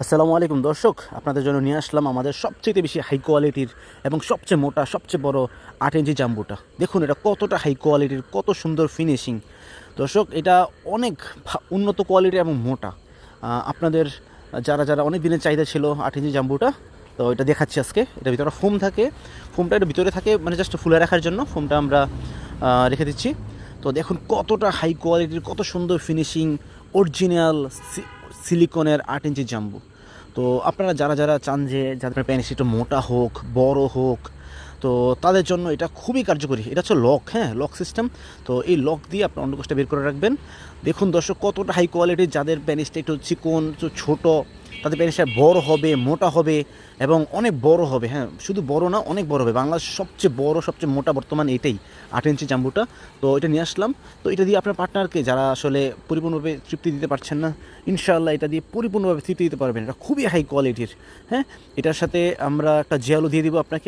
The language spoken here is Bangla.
আসসালামু আলাইকুম দর্শক, আপনাদের জন্য নিয়ে আসলাম আমাদের সবচেয়ে বেশি হাই কোয়ালিটির এবং সবচেয়ে মোটা, সবচেয়ে বড় 8 ইঞ্চি জাম্বুটা। দেখুন এটা কতটা হাই কোয়ালিটির, কত সুন্দর ফিনিশিং। দর্শক, এটা অনেক উন্নত কোয়ালিটি এবং মোটা। আপনাদের যারা যারা অনেক দিনের চাহিদা ছিল 8 ইঞ্চি জাম্বুটা, তো এটা দেখাচ্ছি আজকে। এটার ভিতরে ফোম থাকে, ফোমটা এটা ভিতরে থাকে মানে জাস্ট ফুলে রাখার জন্য ফোমটা আমরা রেখে দিচ্ছি। তো দেখুন কতটা হাই কোয়ালিটির, কত সুন্দর ফিনিশিং, অরিজিনাল সিলিকনের 8 ইঞ্চি জাম্বু। তো আপনারা যারা যারা চান যে যাদের প্যানিস একটু মোটা হোক, বড় হোক, তো তাদের জন্য এটা খুবই কার্যকরী। এটা হচ্ছে লক, হ্যাঁ, লক সিস্টেম। তো এই লক দিয়ে আপনার অন্ডকোষটা বের করে রাখবেন। দেখুন দর্শক কতটা হাই কোয়ালিটির, যাদের প্যানিসটা একটু চিকন, একটু ছোটো, তাদের প্যানিসটা বড় হবে, মোটা হবে এবং অনেক বড় হবে। হ্যাঁ, শুধু বড় না, অনেক বড় হবে। বাংলাদেশের সবচেয়ে বড়, সবচেয়ে মোটা বর্তমান এটাই 8 ইঞ্চি জাম্বুটা। তো এটা নিয়ে আসলাম। তো এটা দিয়ে আপনার পার্টনারকে, যারা আসলে পরিপূর্ণভাবে তৃপ্তি দিতে পারছেন না, ইনশাআল্লাহ এটা দিয়ে পরিপূর্ণভাবে তৃপ্তি দিতে পারবেন। এটা খুবই হাই কোয়ালিটির। হ্যাঁ, এটার সাথে আমরা একটা জেলও দিয়ে দিব আপনাকে।